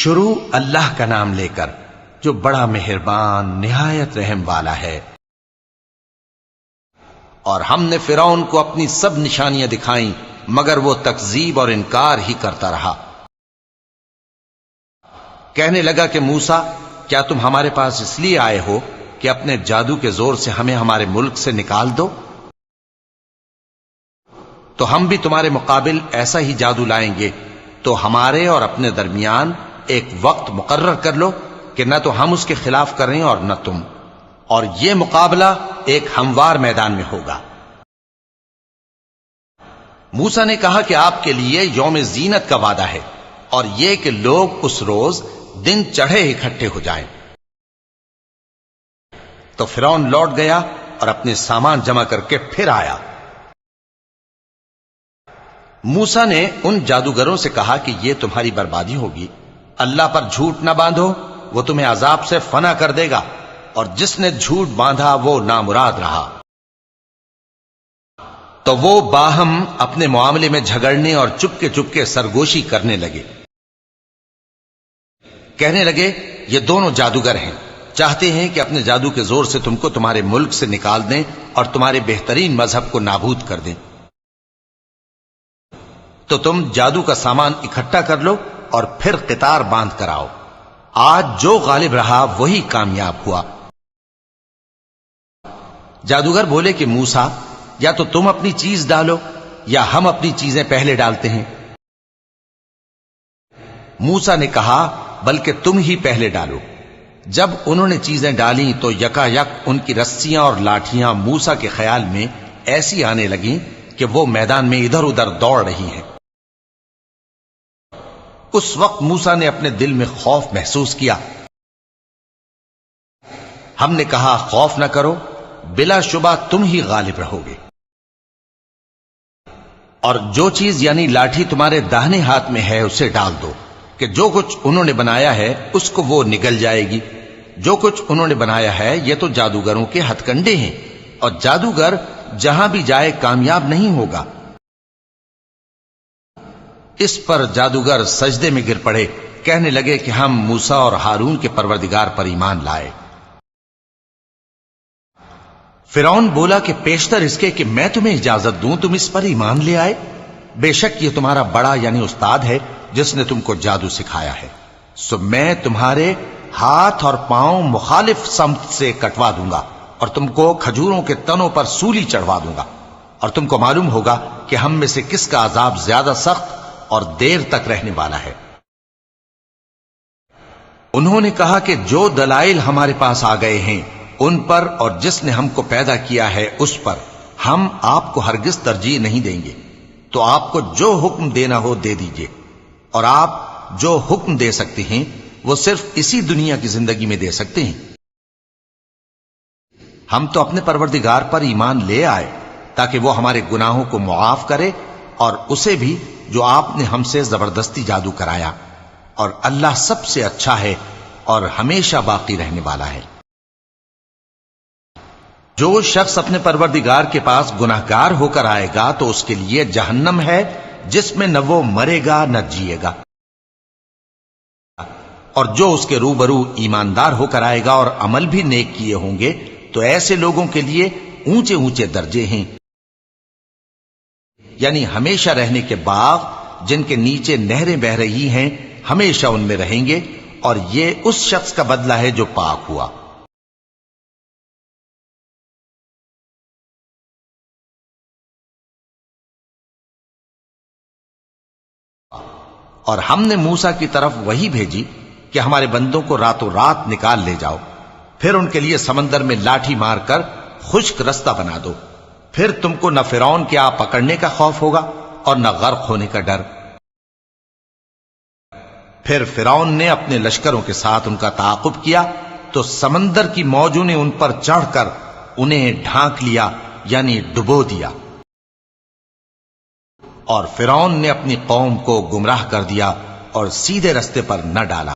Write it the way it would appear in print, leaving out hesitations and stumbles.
شروع اللہ کا نام لے کر جو بڑا مہربان نہایت رحم والا ہے۔ اور ہم نے فرعون کو اپنی سب نشانیاں دکھائیں مگر وہ تکذیب اور انکار ہی کرتا رہا۔ کہنے لگا کہ موسیٰ، کیا تم ہمارے پاس اس لیے آئے ہو کہ اپنے جادو کے زور سے ہمیں ہمارے ملک سے نکال دو؟ تو ہم بھی تمہارے مقابل ایسا ہی جادو لائیں گے، تو ہمارے اور اپنے درمیان ایک وقت مقرر کر لو کہ نہ تو ہم اس کے خلاف کریں اور نہ تم، اور یہ مقابلہ ایک ہموار میدان میں ہوگا۔ موسیٰ نے کہا کہ آپ کے لیے یوم زینت کا وعدہ ہے، اور یہ کہ لوگ اس روز دن چڑھے اکٹھے ہو جائیں۔ تو فرعون لوٹ گیا اور اپنے سامان جمع کر کے پھر آیا۔ موسیٰ نے ان جادوگروں سے کہا کہ یہ تمہاری بربادی ہوگی، اللہ پر جھوٹ نہ باندھو، وہ تمہیں عذاب سے فنا کر دے گا، اور جس نے جھوٹ باندھا وہ نامراد رہا۔ تو وہ باہم اپنے معاملے میں جھگڑنے اور چپکے چپکے سرگوشی کرنے لگے۔ کہنے لگے یہ دونوں جادوگر ہیں، چاہتے ہیں کہ اپنے جادو کے زور سے تم کو تمہارے ملک سے نکال دیں اور تمہارے بہترین مذہب کو نابود کر دیں۔ تو تم جادو کا سامان اکٹھا کر لو اور پھر قطار باندھ کر آؤ، آج جو غالب رہا وہی کامیاب ہوا۔ جادوگر بولے کہ موسیٰ، یا تو تم اپنی چیز ڈالو یا ہم اپنی چیزیں پہلے ڈالتے ہیں۔ موسیٰ نے کہا بلکہ تم ہی پہلے ڈالو۔ جب انہوں نے چیزیں ڈالیں تو یکا یک ان کی رسیاں اور لاٹھیاں موسیٰ کے خیال میں ایسی آنے لگیں کہ وہ میدان میں ادھر ادھر دوڑ رہی ہیں۔ اس وقت موسیٰ نے اپنے دل میں خوف محسوس کیا۔ ہم نے کہا خوف نہ کرو، بلا شبہ تم ہی غالب رہو گے، اور جو چیز یعنی لاٹھی تمہارے داہنے ہاتھ میں ہے اسے ڈال دو کہ جو کچھ انہوں نے بنایا ہے اس کو وہ نگل جائے گی۔ جو کچھ انہوں نے بنایا ہے یہ تو جادوگروں کے ہتھ کنڈے ہیں، اور جادوگر جہاں بھی جائے کامیاب نہیں ہوگا۔ اس پر جادوگر سجدے میں گر پڑے، کہنے لگے کہ ہم موسیٰ اور ہارون کے پروردگار پر ایمان لائے۔ فرعون بولا کہ پیشتر اس کے کہ میں تمہیں اجازت دوں تم اس پر ایمان لے آئے، بے شک یہ تمہارا بڑا یعنی استاد ہے جس نے تم کو جادو سکھایا ہے، سو میں تمہارے ہاتھ اور پاؤں مخالف سمت سے کٹوا دوں گا اور تم کو کھجوروں کے تنوں پر سولی چڑھوا دوں گا، اور تم کو معلوم ہوگا کہ ہم میں سے کس کا عذاب زیادہ سخت اور دیر تک رہنے والا ہے۔ انہوں نے کہا کہ جو دلائل ہمارے پاس آ گئے ہیں ان پر اور جس نے ہم کو پیدا کیا ہے اس پر ہم آپ کو ہرگز ترجیح نہیں دیں گے، تو آپ کو جو حکم دینا ہو دے دیجئے، اور آپ جو حکم دے سکتے ہیں وہ صرف اسی دنیا کی زندگی میں دے سکتے ہیں۔ ہم تو اپنے پروردگار پر ایمان لے آئے تاکہ وہ ہمارے گناہوں کو معاف کرے، اور اسے بھی جو آپ نے ہم سے زبردستی جادو کرایا، اور اللہ سب سے اچھا ہے اور ہمیشہ باقی رہنے والا ہے۔ جو شخص اپنے پروردگار کے پاس گناہگار ہو کر آئے گا تو اس کے لیے جہنم ہے جس میں نہ وہ مرے گا نہ جیے گا، اور جو اس کے روبرو ایماندار ہو کر آئے گا اور عمل بھی نیک کیے ہوں گے تو ایسے لوگوں کے لیے اونچے اونچے درجے ہیں، یعنی ہمیشہ رہنے کے باغ جن کے نیچے نہریں بہ رہی ہیں، ہمیشہ ان میں رہیں گے، اور یہ اس شخص کا بدلہ ہے جو پاک ہوا۔ اور ہم نے موسیٰ کی طرف وہی بھیجی کہ ہمارے بندوں کو راتوں رات نکال لے جاؤ، پھر ان کے لیے سمندر میں لاٹھی مار کر خشک رستہ بنا دو، پھر تم کو نہ فرعون کے آ پکڑنے کا خوف ہوگا اور نہ غرق ہونے کا ڈر۔ پھر فرعون نے اپنے لشکروں کے ساتھ ان کا تعاقب کیا تو سمندر کی موجوں نے ان پر چڑھ کر انہیں ڈھانک لیا، یعنی ڈبو دیا، اور فرعون نے اپنی قوم کو گمراہ کر دیا اور سیدھے رستے پر نہ ڈالا۔